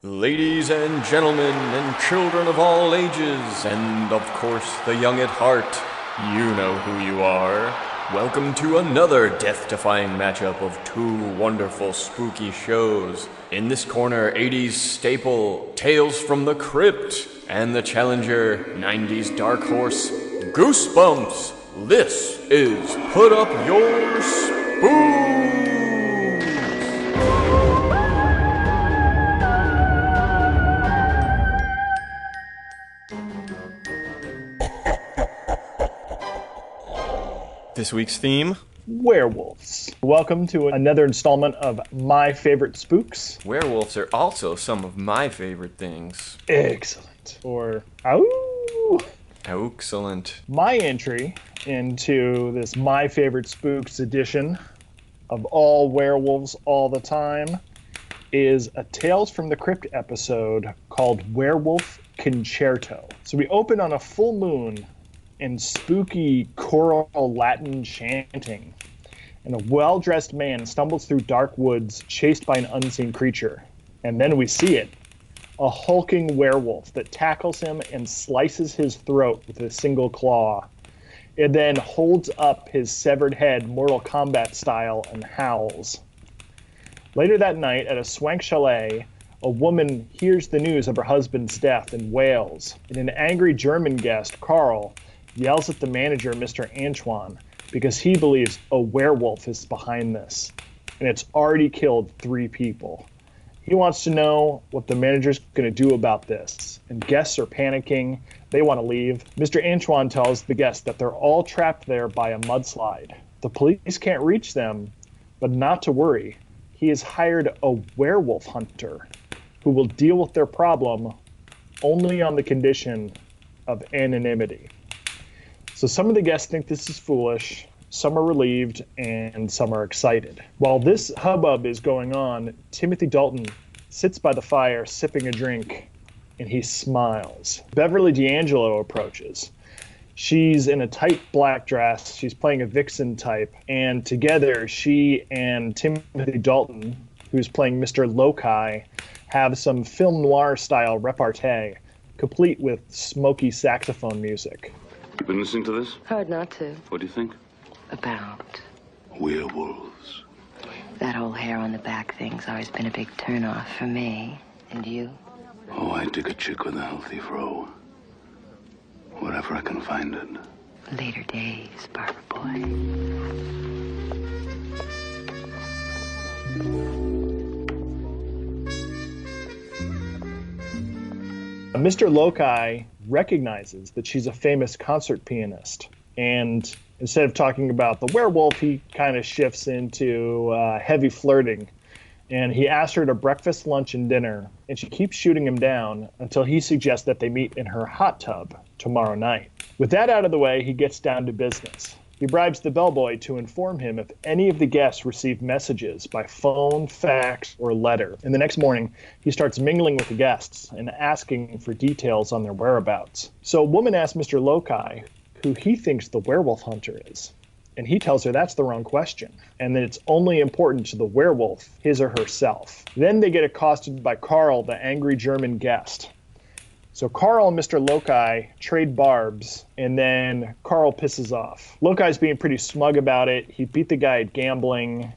Ladies and gentlemen, and children of all ages, and of course the young at heart, you know who you are. Welcome to another death-defying matchup of two wonderful spooky shows. In this corner, 80s staple, Tales from the Crypt, and the challenger, 90s dark horse, Goosebumps. This is Put Up Your Spooks! This week's theme? Werewolves. Welcome to another installment of My Favorite Spooks. Werewolves are also some of my favorite things. Excellent. Or, ow! Excellent. My entry into this My Favorite Spooks edition of all werewolves all the time is a Tales from the Crypt episode called Werewolf Concerto. So we open on a full moon in spooky choral Latin chanting, and a well-dressed man stumbles through dark woods chased by an unseen creature. And then we see it, a hulking werewolf that tackles him and slices his throat with a single claw. It then holds up his severed head Mortal Kombat style and howls. Later that night at a swank chalet, a woman hears the news of her husband's death and wails, and an angry German guest, Carl, yells at the manager, Mr. Antoine, because he believes a werewolf is behind this, and it's already killed 3 people. He wants to know what the manager's going to do about this, and guests are panicking. They want to leave. Mr. Antoine tells the guests that they're all trapped there by a mudslide. The police can't reach them, but not to worry. He has hired a werewolf hunter who will deal with their problem only on the condition of anonymity. So some of the guests think this is foolish, some are relieved, and some are excited. While this hubbub is going on, Timothy Dalton sits by the fire sipping a drink, and he smiles. Beverly D'Angelo approaches. She's in a tight black dress, she's playing a vixen type, and together she and Timothy Dalton, who's playing Mr. Loci, have some film noir style repartee, complete with smoky saxophone music. You been listening to this? Hard not to. What do you think? About Werewolves. that whole hair on the back thing's always been a big turnoff for me. And you? Oh, I dig a chick with a healthy fro. Wherever I can find it. Later days, barber boy. Mr. Loci recognizes that she's a famous concert pianist, and instead of talking about the werewolf, he kind of shifts into heavy flirting, and he asks her to breakfast, lunch, and dinner, and she keeps shooting him down until he suggests that they meet in her hot tub tomorrow night. With that out of the way, he gets down to business. He bribes the bellboy to inform him if any of the guests receive messages by phone, fax, or letter. And the next morning, he starts mingling with the guests and asking for details on their whereabouts. So a woman asks Mr. Loci who he thinks the werewolf hunter is. And he tells her that's the wrong question, and that it's only important to the werewolf, his or herself. Then they get accosted by Carl, the angry German guest. So Carl and Mr. Loci trade barbs, and then Carl pisses off. Loci's being pretty smug about it. He beat the guy at gambling,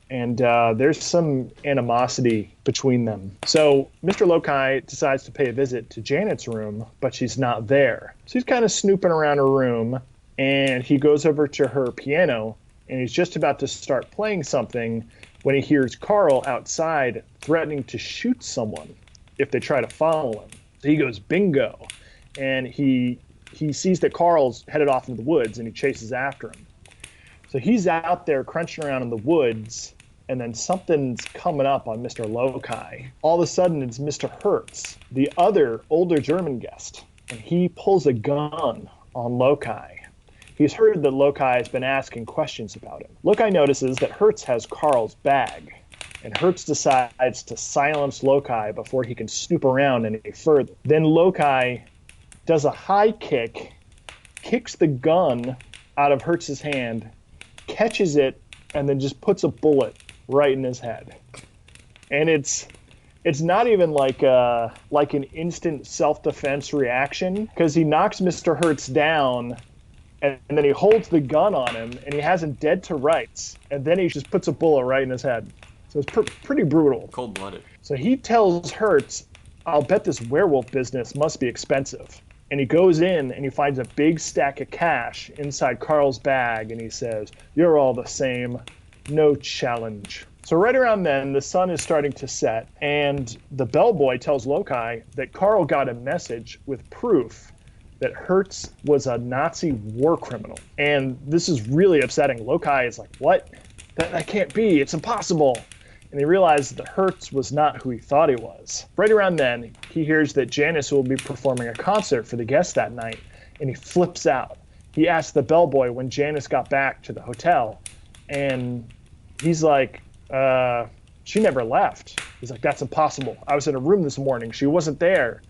and there's some animosity between them. So Mr. Loci decides to pay a visit to Janet's room, but she's not there. So he's kind of snooping around her room, and he goes over to her piano, and he's just about to start playing something when he hears Carl outside threatening to shoot someone if they try to follow him. So he goes bingo, and he sees that Carl's headed off into the woods, and he chases after him. So he's out there crunching around in the woods, and then something's coming up on Mr. Loci. All of a sudden, it's Mr. Hertz, the other older German guest, and he pulls a gun on Loci. He's heard that Loci has been asking questions about him. Loci notices that Hertz has Carl's bag, and Hertz decides to silence Loci before he can snoop around any further. Then Loci does a high kick, kicks the gun out of Hertz's hand, catches it, and then just puts a bullet right in his head. And it's it's not even like an instant self-defense reaction, because he knocks Mr. Hertz down, and then he holds the gun on him, and he has him dead to rights, and then he just puts a bullet right in his head. So it's pretty brutal. Cold-blooded. So he tells Hertz, I'll bet this werewolf business must be expensive. And he goes in and he finds a big stack of cash inside Carl's bag, and he says, you're all the same, no challenge. So right around then, the sun is starting to set, and the bellboy tells Lokai that Carl got a message with proof that Hertz was a Nazi war criminal. And this is really upsetting. Lokai is like, what? That can't be. It's impossible. And he realizes that Hertz was not who he thought he was. Right around then, he hears that Janice will be performing a concert for the guests that night, and he flips out. He asks the bellboy when Janice got back to the hotel, and he's like, she never left. He's like, that's impossible. I was in a room this morning. She wasn't there.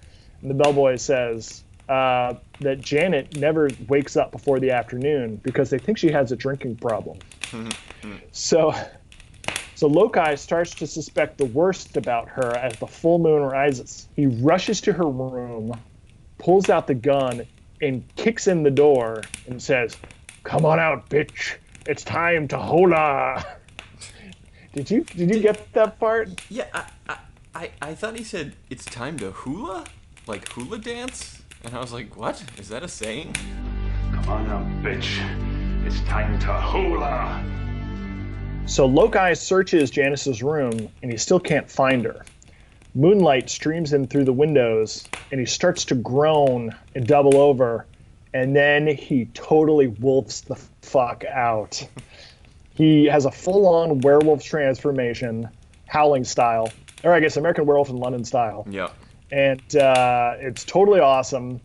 And the bellboy says that Janet never wakes up before the afternoon because they think she has a drinking problem. So Lokai starts to suspect the worst about her as the full moon rises. He rushes to her room, pulls out the gun, and kicks in the door and says, come on out, bitch. It's time to Hoolaaaa. Did you get that part? Yeah, I thought he said, it's time to hula? Like hula dance? And I was like, what? Is that a saying? Come on out, bitch. It's time to Hoolaaaa. So Lokai searches Janice's room, and he still can't find her. Moonlight streams in through the windows, and he starts to groan and double over, and then he totally wolfs the fuck out. He has a full-on werewolf transformation, howling style, or I guess American Werewolf in London style. Yeah. And it's totally awesome.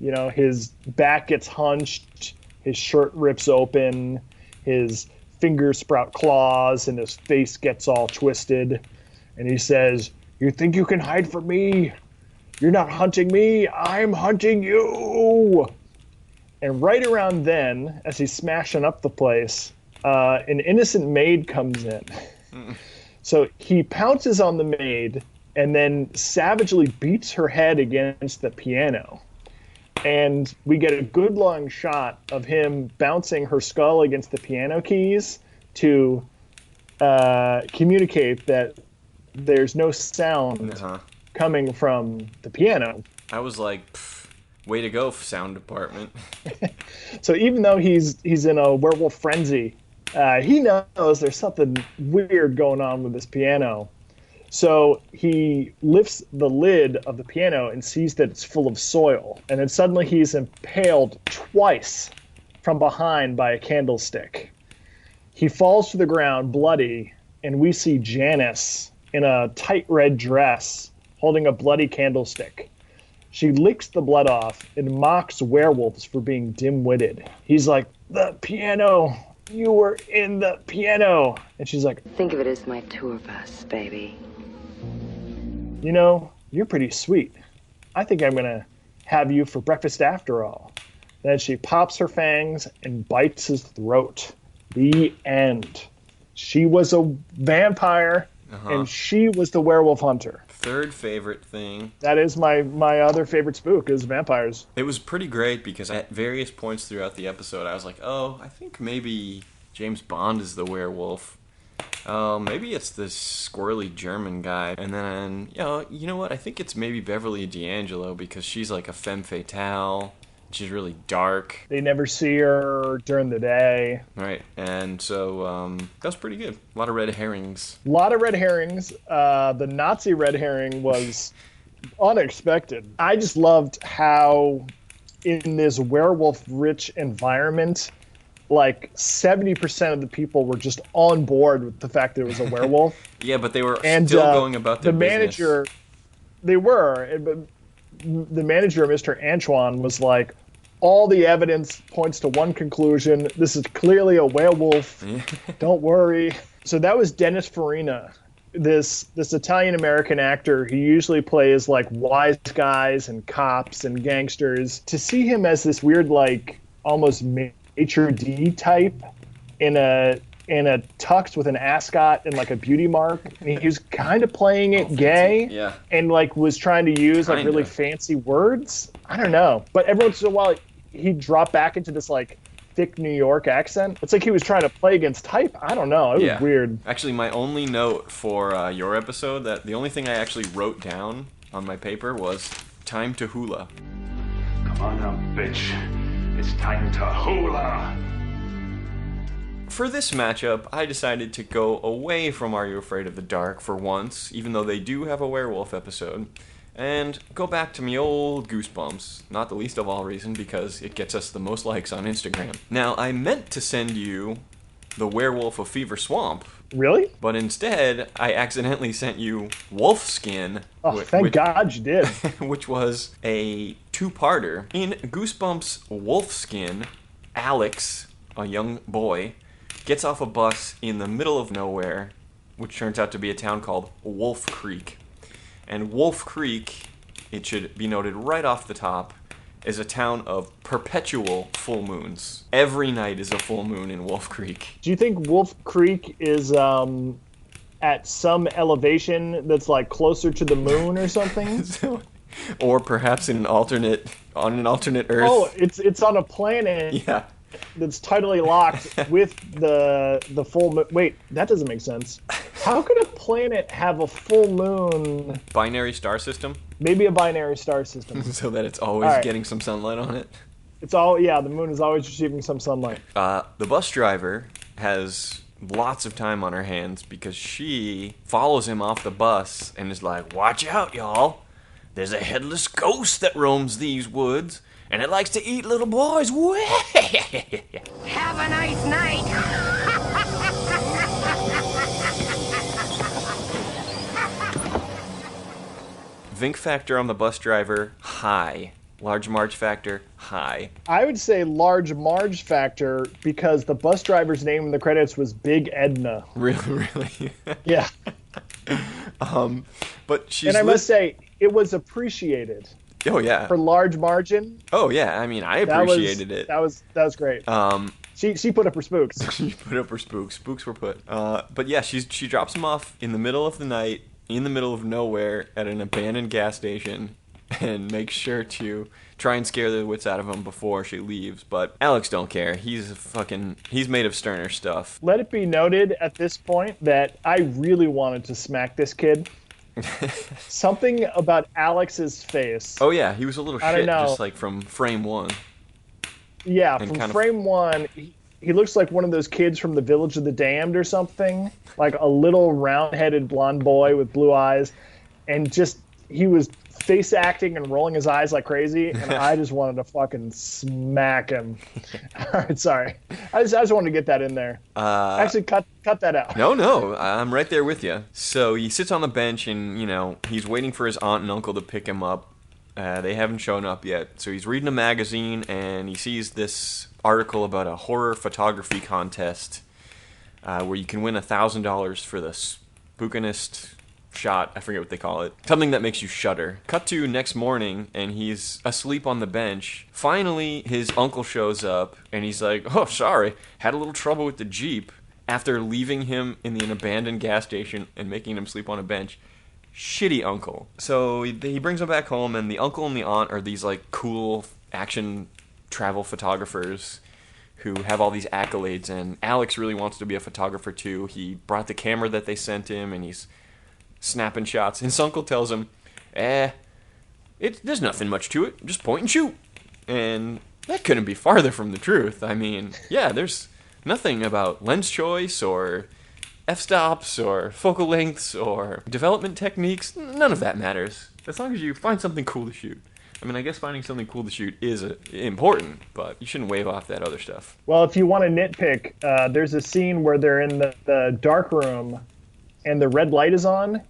You know, his back gets hunched, his shirt rips open, his fingers sprout claws, and his face gets all twisted. And he says, you think you can hide from me? You're not hunting me, I'm hunting you! And right around then, as he's smashing up the place, an innocent maid comes in. So he pounces on the maid and then savagely beats her head against the piano. And we get a good long shot of him bouncing her skull against the piano keys to communicate that there's no sound coming from the piano. I was like, way to go, sound department. So even though he's in a werewolf frenzy, he knows there's something weird going on with this piano. So he lifts the lid of the piano and sees that it's full of soil. And then suddenly he's impaled twice from behind by a candlestick. He falls to the ground bloody, and we see Janice in a tight red dress holding a bloody candlestick. She licks the blood off and mocks werewolves for being dim-witted. He's like, the piano, you were in the piano. And she's like, Think of it as my tour bus, baby. You know, you're pretty sweet. I think I'm going to have you for breakfast after all. Then she pops her fangs and bites his throat. The end. She was a vampire, and she was the werewolf hunter. Third favorite thing. That is my other favorite spook, is vampires. It was pretty great because at various points throughout the episode, I was like, oh, I think maybe James Bond is the werewolf. Maybe it's this squirrely German guy. And then, you know what? I think it's maybe Beverly D'Angelo because she's like a femme fatale. She's really dark. They never see her during the day. Right. And so that was pretty good. A lot of red herrings. A lot of red herrings. The Nazi red herring was unexpected. I just loved how in this werewolf-rich environment, like 70% of the people were just on board with the fact that it was a werewolf. Yeah, but they were still going about their business. Manager, they were. But the manager, Mr. Antoine, was like, all the evidence points to one conclusion. This is clearly a werewolf. Don't worry. So that was Dennis Farina, this Italian-American actor. He usually plays like wise guys and cops and gangsters. To see him as this weird, like, almost maitre d' type in a in a tux with an ascot and like a beauty mark. And he was kind of playing it gay. Yeah. And like was trying to use like really Kinda. fancy words. I don't know. But every once in a while he'd drop back into this like thick New York accent. It's like he was trying to play against type. I don't know. It was weird. Actually, my only note for your episode, that the only thing I actually wrote down on my paper was time to Hoolaaaa. Come on now, bitch. It's time to Hoolaaaa. For this matchup, I decided to go away from Are You Afraid of the Dark for once, even though they do have a werewolf episode, and go back to me old Goosebumps, not the least of all reason because it gets us the most likes on Instagram. Now, I meant to send you the Werewolf of Fever Swamp. Really? But instead, I accidentally sent you Wolf Skin. Oh, thank God you did. Which was a two-parter. In Goosebumps Wolf Skin, Alex, a young boy, gets off a bus in the middle of nowhere, which turns out to be a town called Wolf Creek. And Wolf Creek, it should be noted right off the top, is a town of perpetual full moons. Every night is a full moon in Wolf Creek. Do you think Wolf Creek is at some elevation that's like closer to the moon or something? Or perhaps on an alternate Earth. Oh, it's on a planet. Yeah. That's tidally locked with the full moon. Wait, that doesn't make sense. How could a planet have a full moon? Binary star system? Maybe a binary star system. So that it's always right. getting some sunlight on it. The moon is always receiving some sunlight. The bus driver has lots of time on her hands because she follows him off the bus and is like, "Watch out, y'all. There's a headless ghost that roams these woods, and it likes to eat little boys." Have a nice night. Vink factor on the bus driver, high. Large Marge factor, high. I would say large Marge factor because the bus driver's name in the credits was Big Edna. Really? Yeah. But she's... And I must say, it was appreciated. Oh, yeah. For large margin. Oh, yeah. I mean, I appreciated it. That was great. She put up her spooks. She put up her spooks. Spooks were put. But yeah, she drops him off in the middle of the night, in the middle of nowhere, at an abandoned gas station, and makes sure to try and scare the wits out of him before she leaves. But Alex don't care. He's made of sterner stuff. Let it be noted at this point that I really wanted to smack this kid. Something about Alex's face. Oh yeah, he was a little I don't shit, know. just like from frame one. Yeah, And from kind of- frame one, he looks like one of those kids from the Village of the Damned or something. Like a little round-headed blonde boy with blue eyes. And just, he was face acting and rolling his eyes like crazy, and I just wanted to fucking smack him. All right, sorry. I just wanted to get that in there. Actually, cut that out. No, I'm right there with you. So he sits on the bench and, he's waiting for his aunt and uncle to pick him up. They haven't shown up yet. So he's reading a magazine and he sees this article about a horror photography contest where you can win $1,000 for the spookinest shot. I forget what they call it. Something that makes you shudder. Cut to next morning and he's asleep on the bench. Finally, his uncle shows up and he's like, "Oh, sorry, had a little trouble with the Jeep," after leaving him in an abandoned gas station and making him sleep on a bench. Shitty uncle. So he brings him back home, and the uncle and the aunt are these like cool action travel photographers who have all these accolades, and Alex really wants to be a photographer too. He brought the camera that they sent him and he's snapping shots. His uncle tells him, there's nothing much to it, just point and shoot. And that couldn't be farther from the truth. I mean, yeah, there's nothing about lens choice or f-stops or focal lengths or development techniques. None of that matters. As long as you find something cool to shoot. I mean, I guess finding something cool to shoot is important, but you shouldn't wave off that other stuff. Well, if you want to nitpick, there's a scene where they're in the dark room and the red light is on,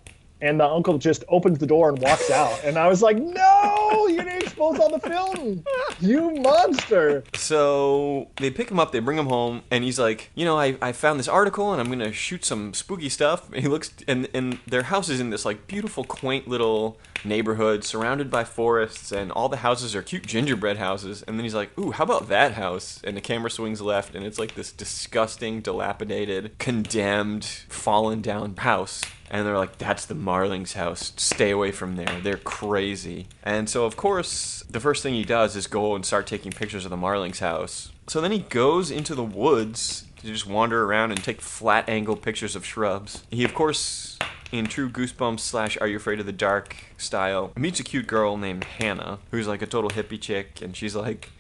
And the uncle just opens the door and walks out. And I was like, no, you didn't expose all the film. You monster. So they pick him up, they bring him home, and he's like, I found this article and I'm going to shoot some spooky stuff. And he looks, and their house is in this like beautiful, quaint little neighborhood surrounded by forests, and all the houses are cute gingerbread houses. And then he's like, ooh, how about that house? And the camera swings left, and it's like this disgusting, dilapidated, condemned, fallen down house. And they're like, that's the Marlings' house. Stay away from there. They're crazy. And so, of course, the first thing he does is go and start taking pictures of the Marlings' house. So then he goes into the woods to just wander around and take flat-angle pictures of shrubs. He, of course, in true Goosebumps / Are You Afraid of the Dark style, meets a cute girl named Hannah, who's like a total hippie chick, and she's like,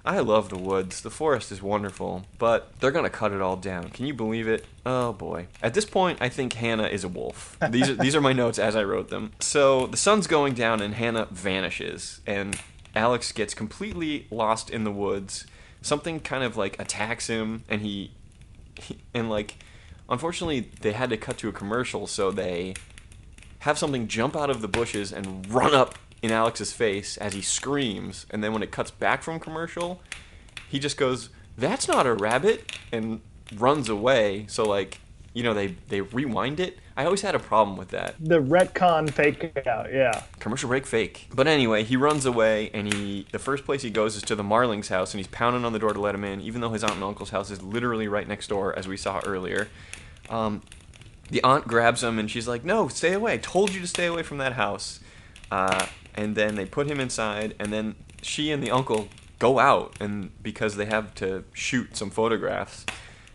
I love the woods. The forest is wonderful, but they're going to cut it all down. Can you believe it? Oh, boy. At this point, I think Hannah is a wolf. These are my notes as I wrote them. So the sun's going down, and Hannah vanishes, and Alex gets completely lost in the woods. Something kind of, like, attacks him, and he unfortunately, they had to cut to a commercial, so they have something jump out of the bushes and run up in Alex's face as he screams, and then when it cuts back from commercial, he just goes, that's not a rabbit, and runs away. So like, they rewind it. I always had a problem with that. The retcon fake out, yeah. Commercial break fake. But anyway, he runs away, and the first place he goes is to the Marlings' house, and he's pounding on the door to let him in, even though his aunt and uncle's house is literally right next door, as we saw earlier. The aunt grabs him, and she's like, no, stay away. I told you to stay away from that house. And then they put him inside, and then she and the uncle go out, and because they have to shoot some photographs.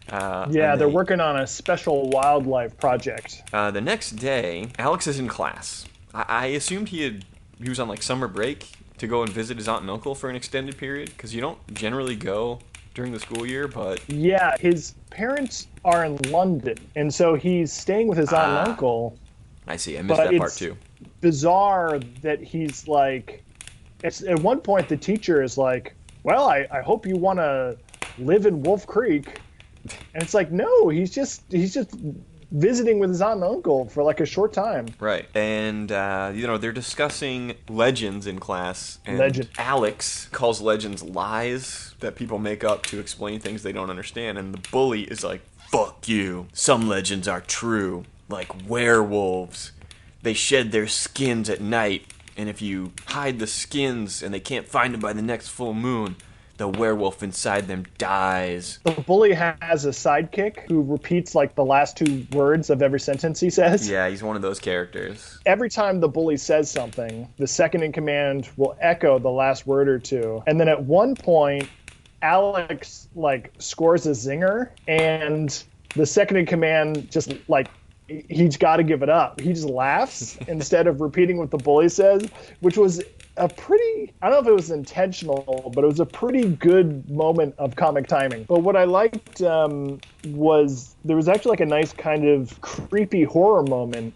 They're working on a special wildlife project. The next day, Alex is in class. I assumed he was on like summer break to go and visit his aunt and uncle for an extended period, because you don't generally go during the school year, but... Yeah, his parents are in London, and so he's staying with his aunt and uncle. I see, I missed that part too. Bizarre that he's like, at one point the teacher is like, well, I hope you want to live in Wolf Creek, and it's like, no, he's just visiting with his aunt and uncle for like a short time. Right. And they're discussing legends in class, and Alex calls legends lies that people make up to explain things they don't understand, and the bully is like, fuck you, some legends are true, like werewolves. They shed their skins at night, and if you hide the skins and they can't find them by the next full moon, the werewolf inside them dies. The bully has a sidekick who repeats like the last two words of every sentence he says. Yeah, he's one of those characters. Every time the bully says something, the second in command will echo the last word or two. And then at one point, Alex like scores a zinger, and the second in command just like, he's got to give it up. He just laughs instead of repeating what the bully says, which was a pretty, I don't know if it was intentional, but it was a pretty good moment of comic timing. But what I liked was there was actually like a nice kind of creepy horror moment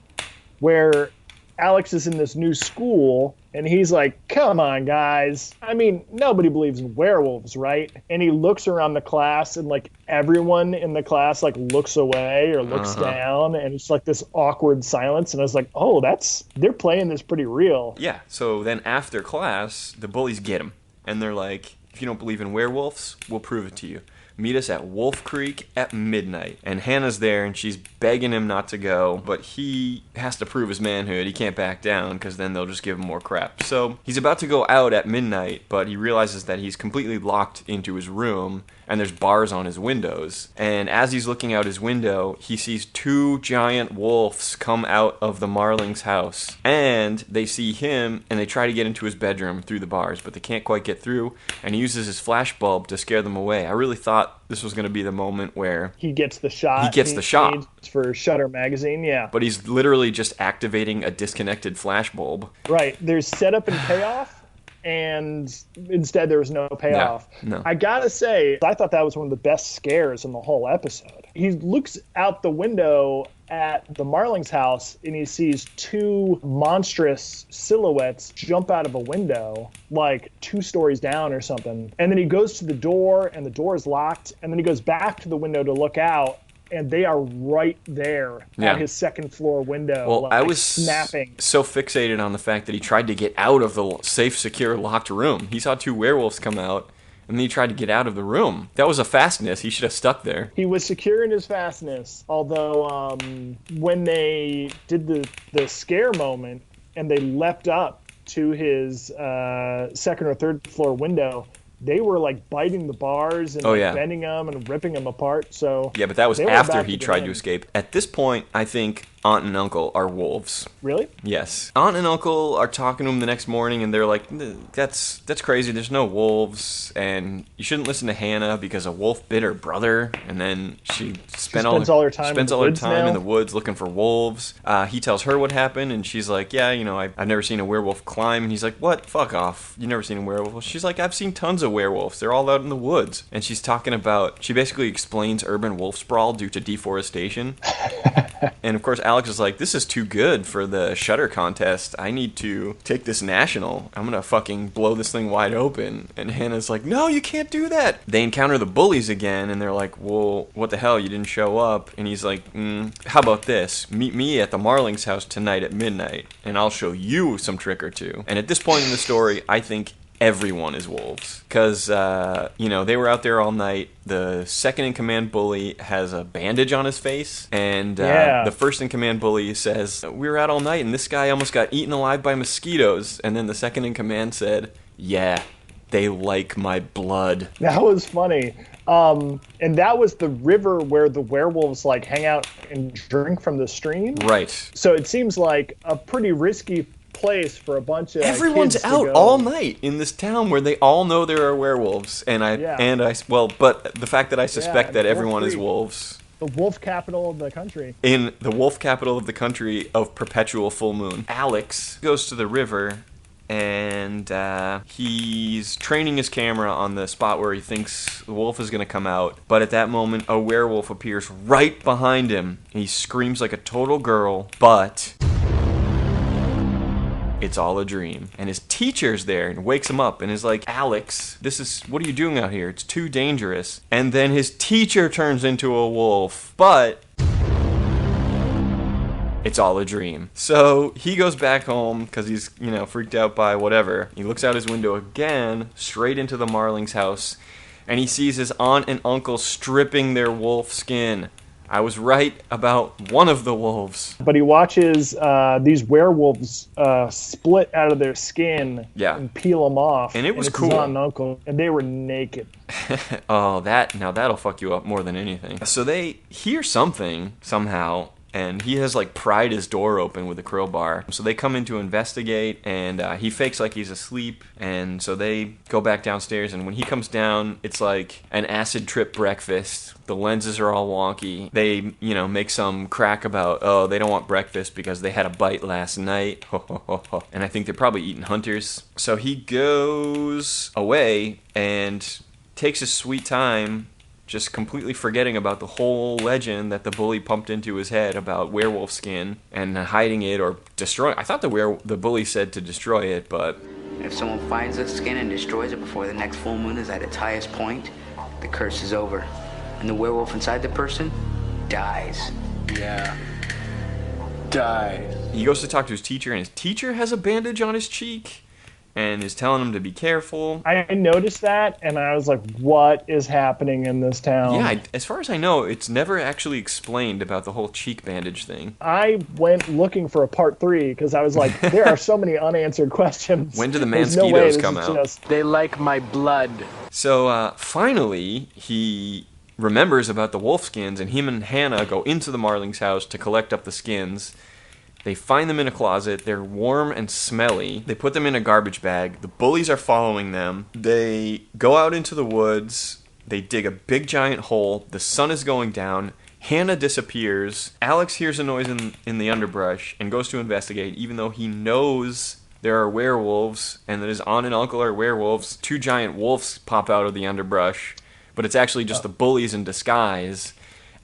where Alex is in this new school, and he's like, come on, guys. I mean, nobody believes in werewolves, right? And he looks around the class, and, like, everyone in the class, like, looks away or looks down, and it's, like, this awkward silence. And I was like, oh, they're playing this pretty real. Yeah, so then after class, the bullies get him. And they're like, if you don't believe in werewolves, we'll prove it to you. Meet us at Wolf Creek at midnight. And Hannah's there, and she's begging him not to go, but he has to prove his manhood. He can't back down, because then they'll just give him more crap. So he's about to go out at midnight, but he realizes that he's completely locked into his room, and there's bars on his windows. And as he's looking out his window, he sees two giant wolves come out of the Marlings' house. And they see him, and they try to get into his bedroom through the bars, but they can't quite get through, and he uses his flashbulb to scare them away. I really thought this was going to be the moment where he gets the shot. He gets the shot. For Shutter Magazine, yeah. But he's literally just activating a disconnected flashbulb. Right. There's setup and payoff, and instead there was no payoff. No. I gotta say, I thought that was one of the best scares in the whole episode. He looks out the window at the Marlings' house, and he sees two monstrous silhouettes jump out of a window, like 2 stories down or something. And then he goes to the door, and the door is locked. And then he goes back to the window to look out, and they are right there at his second floor window. Well, like, I was snapping. so fixated on the fact that he tried to get out of the safe, secure, locked room. He saw 2 werewolves come out, and then he tried to get out of the room. That was a fastness. He should have stuck there. He was secure in his fastness, although when they did the scare moment and they leapt up to his second or third floor window, they were like biting the bars and bending them and ripping them apart. So yeah, but that was after he tried to escape. At this point, I think Aunt and Uncle are wolves. Really? Yes. Aunt and Uncle are talking to him the next morning, and they're like, that's crazy. There's no wolves, and you shouldn't listen to Hannah because a wolf bit her brother, and then she spends all her time in the woods looking for wolves. He tells her what happened, and she's like, yeah, I've never seen a werewolf climb. And he's like, what? Fuck off. You've never seen a werewolf? She's like, I've seen tons of werewolves. They're all out in the woods. And she's talking about, she basically explains urban wolf sprawl due to deforestation. And of course, Alex is like, this is too good for the Shudder contest. I need to take this national. I'm gonna fucking blow this thing wide open. And Hannah's like, no, you can't do that. They encounter the bullies again, and they're like, well, what the hell? You didn't show up. And he's like, how about this? Meet me at the Marling's house tonight at midnight, and I'll show you some trick or two. And at this point in the story, I think everyone is wolves, because they were out there all night. The second in command bully has a bandage on his face, and the first in command bully says, we were out all night and this guy almost got eaten alive by mosquitoes. And then the second in command said, yeah, they like my blood. That was funny. And that was the river where the werewolves like hang out and drink from the stream. Right. So it seems like a pretty risky place for a bunch of everyone's kids out to go. All night in this town where they all know there are werewolves, but the fact that I suspect that everyone is wolves. The wolf capital of the country. In the wolf capital of the country of perpetual full moon. Alex goes to the river, and he's training his camera on the spot where he thinks the wolf is going to come out. But at that moment, a werewolf appears right behind him. He screams like a total girl, but it's all a dream. And his teacher's there and wakes him up and is like, Alex, what are you doing out here? It's too dangerous. And then his teacher turns into a wolf, but it's all a dream. So he goes back home because he's, freaked out by whatever. He looks out his window again, straight into the Marling's house, and he sees his aunt and uncle stripping their wolf skin. I was right about one of the wolves. But he watches these werewolves split out of their skin and peel them off. And it was cool. His aunt and uncle, and they were naked. Oh, that'll fuck you up more than anything. So they hear something somehow, and he has pried his door open with a crowbar. So they come in to investigate, and he fakes like he's asleep, and so they go back downstairs, and when he comes down, it's like an acid trip breakfast. The lenses are all wonky. They, make some crack about, they don't want breakfast because they had a bite last night. And I think they're probably eating hunters. So he goes away and takes his sweet time, just completely forgetting about the whole legend that the bully pumped into his head about werewolf skin and hiding it or destroying. I thought the bully said to destroy it, but if someone finds the skin and destroys it before the next full moon is at its highest point, the curse is over. And the werewolf inside the person dies. Yeah. Dies. He goes to talk to his teacher, and his teacher has a bandage on his cheek and is telling him to be careful. I noticed that, and I was like, what is happening in this town? Yeah, as far as I know, it's never actually explained about the whole cheek bandage thing. I went looking for a part 3, because I was like, there are so many unanswered questions. When do the mosquitoes come out? They like my blood. So, finally, he remembers about the wolf skins, and him and Hannah go into the Marling's house to collect up the skins. They find them in a closet. They're warm and smelly. They put them in a garbage bag. The bullies are following them. They go out into the woods. They dig a big giant hole. The sun is going down. Hannah disappears. Alex hears a noise in the underbrush and goes to investigate, even though he knows there are werewolves and that his aunt and uncle are werewolves. 2 giant wolves pop out of the underbrush, but it's actually just the bullies in disguise.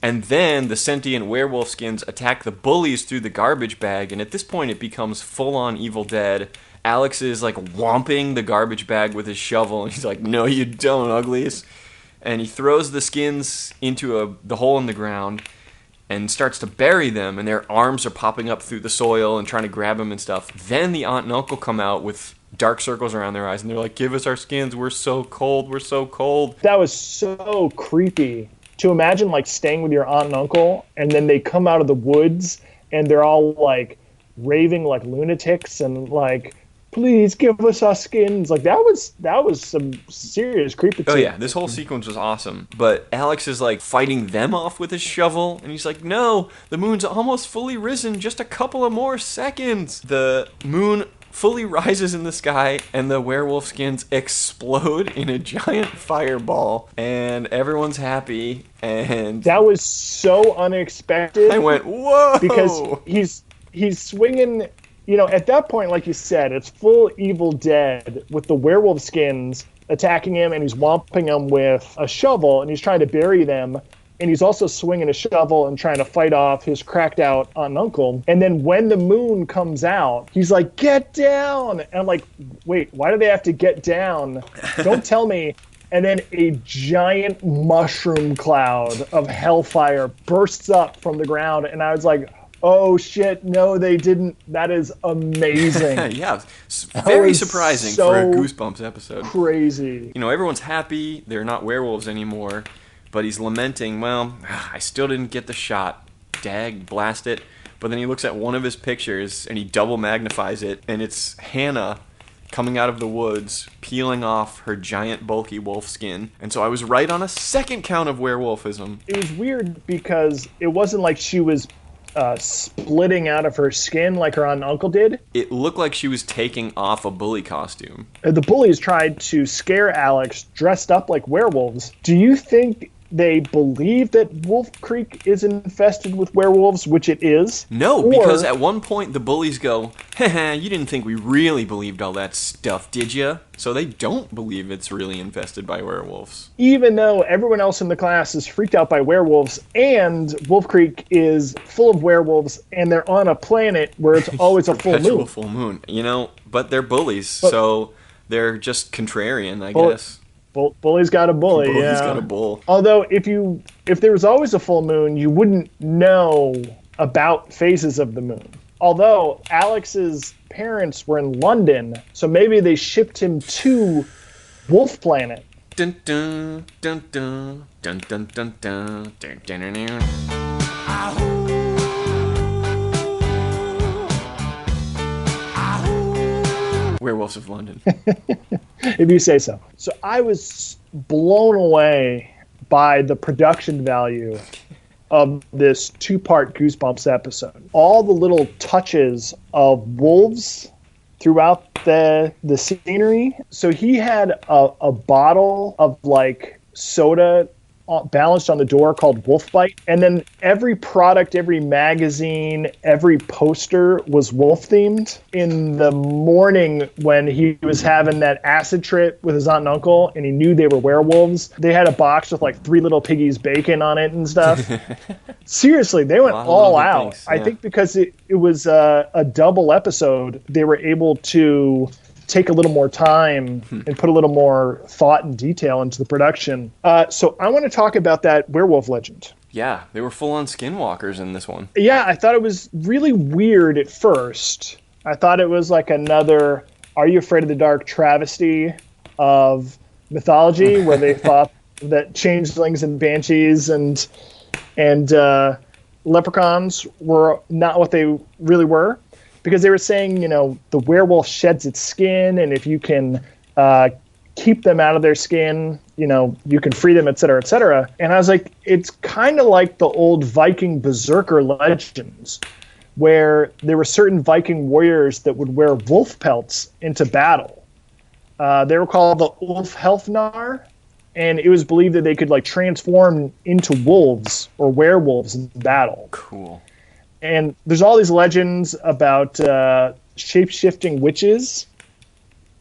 And then the sentient werewolf skins attack the bullies through the garbage bag, and at this point it becomes full-on Evil Dead. Alex is whomping the garbage bag with his shovel, and he's like, no you don't, uglies. And he throws the skins into the hole in the ground and starts to bury them, and their arms are popping up through the soil and trying to grab them and stuff. Then the aunt and uncle come out with dark circles around their eyes, and they're like, give us our skins, we're so cold, we're so cold. That was so creepy to imagine, like, staying with your aunt and uncle, and then they come out of the woods, and they're all, like, raving like lunatics, and, like, please give us our skins. Like, that was some serious creepy. Oh yeah, this whole sequence was awesome. But Alex is like fighting them off with his shovel, and he's like, no, the moon's almost fully risen, just a couple of more seconds. The moon fully rises in the sky, and the werewolf skins explode in a giant fireball, and everyone's happy. And that was so unexpected. I went, whoa, because he's swinging. You know, at that point, like you said, it's full Evil Dead with the werewolf skins attacking him, and he's whomping them with a shovel, and he's trying to bury them, and he's also swinging a shovel and trying to fight off his cracked out aunt and uncle. And then when the moon comes out, he's like, get down! And I'm like, wait, why do they have to get down? Don't tell me. And then a giant mushroom cloud of hellfire bursts up from the ground, and I was like, oh shit, no they didn't. That is amazing. Yeah, very surprising for a Goosebumps episode. Crazy. You know, everyone's happy, they're not werewolves anymore, but he's lamenting, well, I still didn't get the shot. Dag, blast it. But then he looks at one of his pictures, and he double magnifies it, and it's Hannah coming out of the woods, peeling off her giant bulky wolf skin. And so I was right on a second count of werewolfism. It was weird because it wasn't like she was splitting out of her skin like her aunt and uncle did. It looked like she was taking off a bully costume. The bullies tried to scare Alex dressed up like werewolves. Do you think they believe that Wolf Creek is infested with werewolves, which it is? No, because at one point the bullies go, haha, you didn't think we really believed all that stuff, did ya? So they don't believe it's really infested by werewolves. Even though everyone else in the class is freaked out by werewolves, and Wolf Creek is full of werewolves, and they're on a planet where it's always a full moon. Full moon, you know, but they're bullies, so they're just contrarian, I guess. Bully's got a bully. Bully's got a bull. Although if there was always a full moon, you wouldn't know about phases of the moon. Although Alex's parents were in London, so maybe they shipped him to Wolf Planet. Dun dun dun dun dun dun dun dun dun dun dun. Werewolves of London. If you say so. So I was blown away by the production value of this two-part Goosebumps episode. All the little touches of wolves throughout the scenery. So he had a bottle of like soda balanced on the door called Wolf Bite, and then every product, every magazine, every poster was wolf themed. In the morning when he was having that acid trip with his aunt and uncle and he knew they were werewolves, they had a box with like 3 Little Piggies bacon on it and stuff. Seriously, they went all out. Things, yeah. I think because it was a double episode, they were able to take a little more time and put a little more thought and detail into the production. So I want to talk about that werewolf legend. Yeah, they were full-on skinwalkers in this one. Yeah, I thought it was really weird at first. I thought it was like another Are You Afraid of the Dark travesty of mythology, where they thought that changelings and banshees and leprechauns were not what they really were. Because they were saying, you know, the werewolf sheds its skin, and if you can keep them out of their skin, you know, you can free them, et cetera, et cetera. And I was like, it's kind of like the old Viking berserker legends, where there were certain Viking warriors that would wear wolf pelts into battle. They were called the Ulfhelfnar, and it was believed that they could, like, transform into wolves or werewolves in battle. Cool. And there's all these legends about shape-shifting witches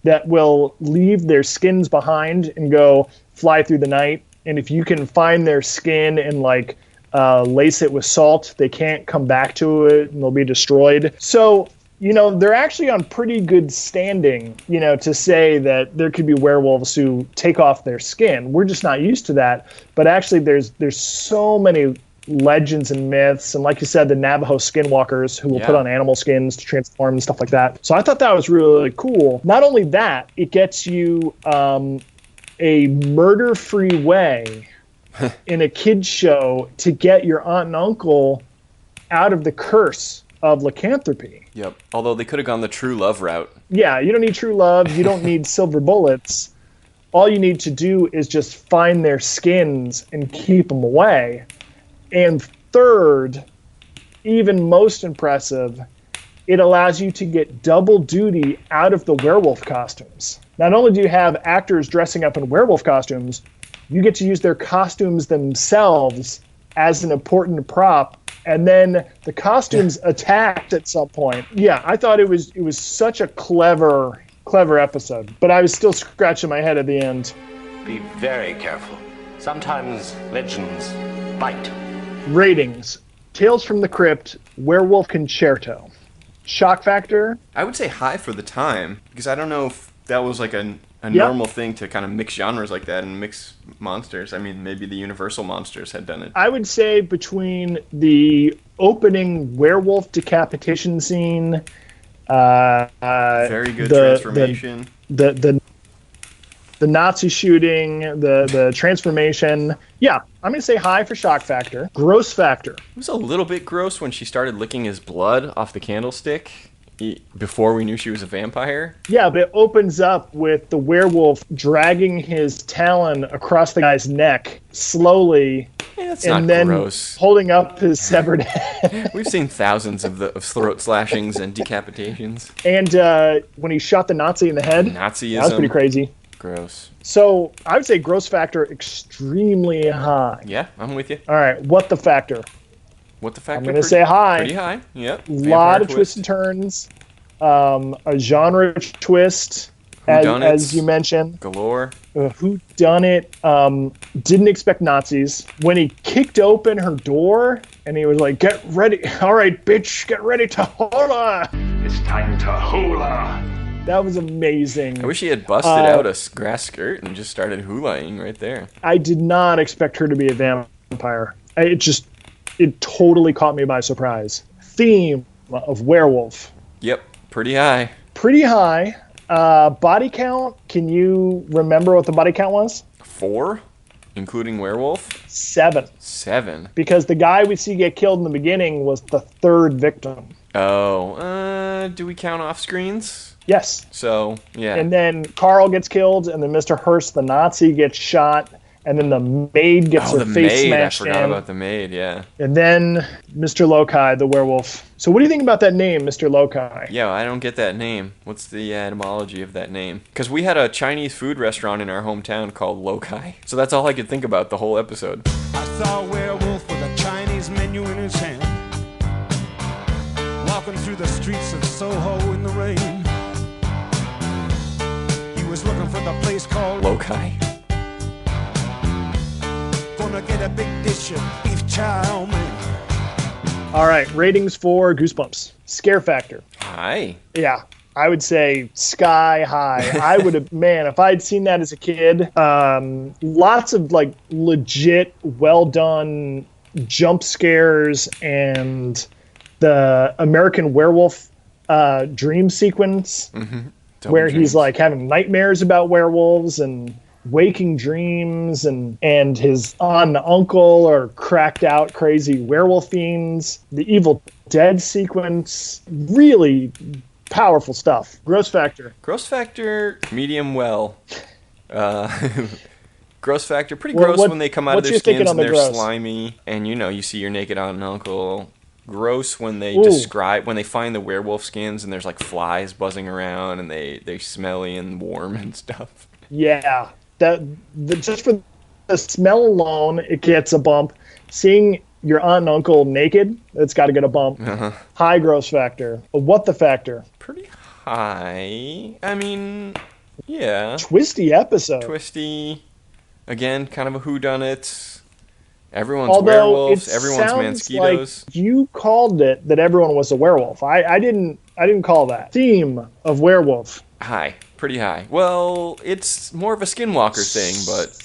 that will leave their skins behind and go fly through the night. And if you can find their skin and like lace it with salt, they can't come back to it and they'll be destroyed. So they're actually on pretty good standing, to say that there could be werewolves who take off their skin. We're just not used to that. But actually, there's so many legends and myths, and like you said, the Navajo skinwalkers who will put on animal skins to transform and stuff like that. So I thought that was really cool. Not only that, it gets you a murder-free way in a kid's show to get your aunt and uncle out of the curse of lycanthropy. Yep. Although they could have gone the true love route. Yeah, you don't need true love. You don't need silver bullets. All you need to do is just find their skins and keep them away. And third, even most impressive, it allows you to get double duty out of the werewolf costumes. Not only do you have actors dressing up in werewolf costumes, you get to use their costumes themselves as an important prop, and then the costumes attacked at some point. Yeah, I thought it was such a clever episode, but I was still scratching my head at the end. Be very careful. Sometimes legends bite. Ratings. Tales from the Crypt, Werewolf Concerto. Shock factor? I would say high for the time, because I don't know if that was like a normal thing to kind of mix genres like that and mix monsters. I mean, maybe the Universal monsters had done it. I would say between the opening werewolf decapitation scene, very good transformation. The Nazi shooting, the transformation. Yeah, I'm going to say high for shock factor. Gross factor. It was a little bit gross when she started licking his blood off the candlestick before we knew she was a vampire. Yeah, but it opens up with the werewolf dragging his talon across the guy's neck slowly. Yeah, it's and not then gross. Holding up his severed head. We've seen thousands of throat slashings and decapitations. And when he shot the Nazi in the head, Nazism. that was pretty crazy. Gross. So I would say gross factor extremely high. Yeah, I'm with you. All right, what the factor? What the factor? I'm going to say high. Pretty high. Yep. A lot of twists and turns. A genre twist, as you mentioned. Galore. Who done it? Didn't expect Nazis. When he kicked open her door and he was like, "Get ready! All right, bitch, get ready to Hoolaaaa!" It's time to Hoolaaaa. That was amazing. I wish he had busted out a grass skirt and just started hoolaaing right there. I did not expect her to be a vampire. It totally caught me by surprise. Theme of werewolf. Yep, pretty high. Pretty high. Body count, can you remember what the body count was? 4, including werewolf? 7. 7. Because the guy we see get killed in the beginning was the third victim. Oh, do we count off screens? Yes. So, yeah. And then Carl gets killed, and then Mr. Hurst, the Nazi, gets shot, and then the maid gets her face smashed in. I forgot about the maid, yeah. And then Mr. Lokai, the werewolf. So what do you think about that name, Mr. Lokai? Yeah, I don't get that name. What's the etymology of that name? Because we had a Chinese food restaurant in our hometown called Lokai. So that's all I could think about the whole episode. I saw a werewolf with a Chinese menu in his hand, walking through the streets of Soho in the rain. He was looking for the place called Lokai. Gonna get a big dish of beef chow mein. All right, ratings for Goosebumps. Scare factor. Hi. Yeah, I would say sky high. I would have, man, if I'd seen that as a kid, lots of like legit, well done jump scares, and the American Werewolf dream sequence where he's like having nightmares about werewolves and waking dreams, and his aunt and uncle are cracked out crazy werewolf fiends. The Evil Dead sequence, really powerful stuff. Gross factor. Gross factor, medium well. Gross factor, pretty gross when they come out of their skins and they're slimy. And you see your naked aunt and uncle. Gross when they when they find the werewolf skins and there's like flies buzzing around and they're smelly and warm and stuff. Yeah. Just for the smell alone, it gets a bump. Seeing your aunt and uncle naked, it's got to get a bump. High gross factor. What the factor? Pretty high. I mean, yeah. Twisty episode. Twisty. Again, kind of a whodunit. Everyone's werewolves. Everyone's mosquitoes. Like you called it that everyone was a werewolf. I didn't I didn't call that. Theme of werewolf. High. Pretty high. Well, it's more of a skinwalker thing, but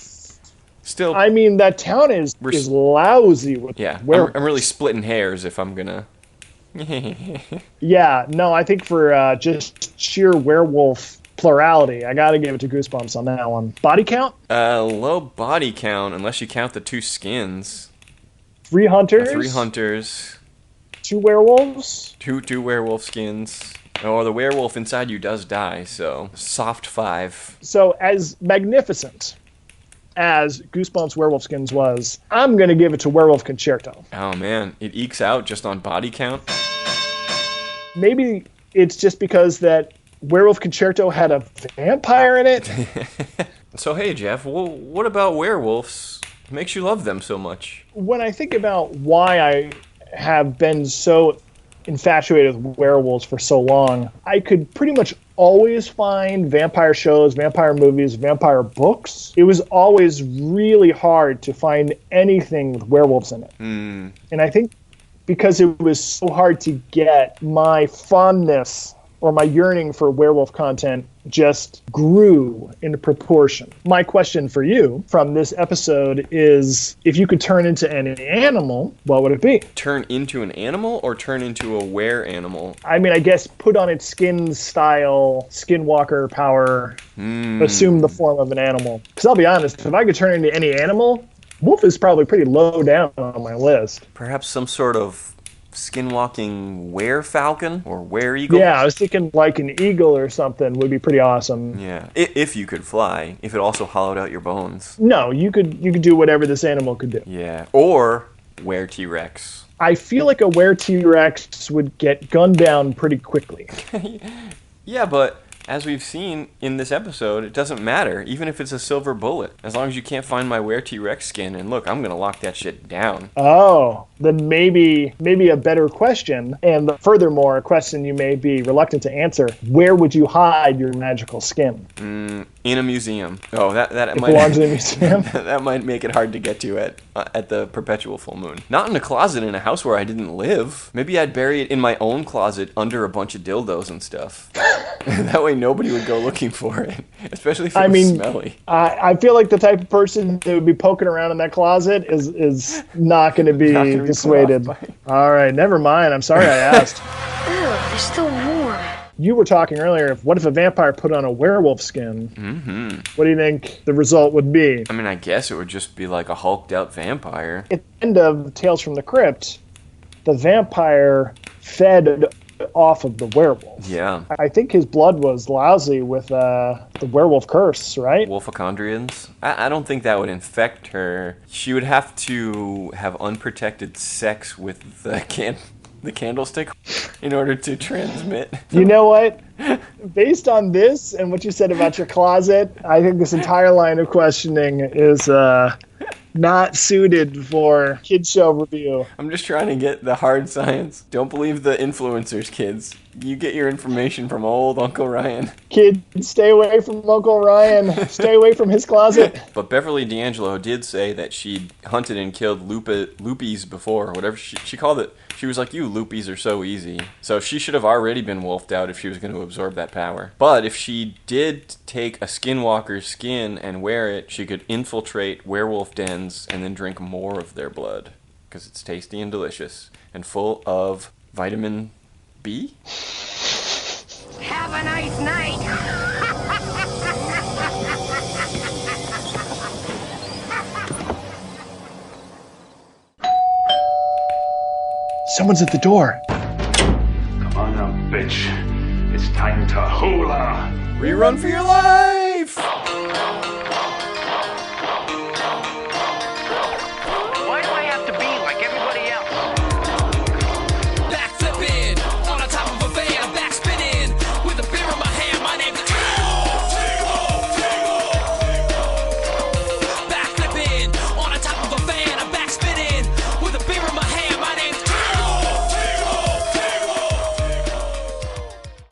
still. I mean, that town is lousy with werewolves. I'm really splitting hairs if I'm gonna. Yeah, no, I think for just sheer werewolf plurality, I gotta give it to Goosebumps on that one. Body count? Low body count, unless you count the 2 skins. 3 hunters? 3 hunters. 2 werewolves? 2 werewolf skins. Oh, the werewolf inside you does die, so soft 5. So as magnificent as Goosebumps Werewolf Skins was, I'm going to give it to Werewolf Concerto. Oh man, it ekes out just on body count. Maybe it's just because that Werewolf Concerto had a vampire in it. So hey Jeff, what about werewolves makes you love them so much? When I think about why I have been so infatuated with werewolves for so long, I could pretty much always find vampire shows, vampire movies, vampire books. It was always really hard to find anything with werewolves in it. And I think because it was so hard to get, my fondness or my yearning for werewolf content just grew in proportion. My question for you from this episode is, if you could turn into any animal, what would it be? Turn into an animal or turn into a were-animal? I mean, I guess put on its skin style, skinwalker power, assume the form of an animal. Because I'll be honest, if I could turn into any animal, wolf is probably pretty low down on my list. Perhaps some sort of skinwalking were-falcon or were-eagle? Yeah, I was thinking like an eagle or something would be pretty awesome. Yeah, if you could fly, if it also hollowed out your bones. No, you could do whatever this animal could do. Yeah, or were-T-Rex. I feel like a were-T-Rex would get gunned down pretty quickly. Yeah, but as we've seen in this episode, it doesn't matter, even if it's a silver bullet. As long as you can't find my were-T-Rex skin, and look, I'm going to lock that shit down. Oh, then maybe a better question, and furthermore, a question you may be reluctant to answer. Where would you hide your magical skin? In a museum. Oh, that might belongs in a museum. That might make it hard to get to at the perpetual full moon. Not in a closet in a house where I didn't live. Maybe I'd bury it in my own closet under a bunch of dildos and stuff. That way nobody would go looking for it, especially if it was smelly. I feel like the type of person that would be poking around in that closet is not going to be dissuaded. All right, never mind. I'm sorry I asked. Ew, they're still warm. You were talking earlier, what if a vampire put on a werewolf skin? Mm-hmm. What do you think the result would be? I mean, I guess it would just be like a hulked out vampire. At the end of Tales from the Crypt, the vampire fed off of the werewolf. Yeah. I think his blood was lousy with the werewolf curse, right? Wolfachondrians? I don't think that would infect her. She would have to have unprotected sex with the candlestick in order to transmit. You know what? Based on this and what you said about your closet, I think this entire line of questioning is not suited for kids show review. I'm just trying to get the hard science. Don't believe the influencers, kids. You get your information from old Uncle Ryan. Kids, stay away from Uncle Ryan. Stay away from his closet. But Beverly D'Angelo did say that she'd hunted and killed loopies before, or whatever she called it. She was like, you loopies are so easy. So she should have already been wolfed out if she was going to absorb that power. But if she did take a skinwalker's skin and wear it, she could infiltrate werewolf dens and then drink more of their blood. Because it's tasty and delicious and full of vitamin B? Have a nice night. Someone's at the door. Come on now, bitch. It's time to Hoolaaaa. Rerun for your life!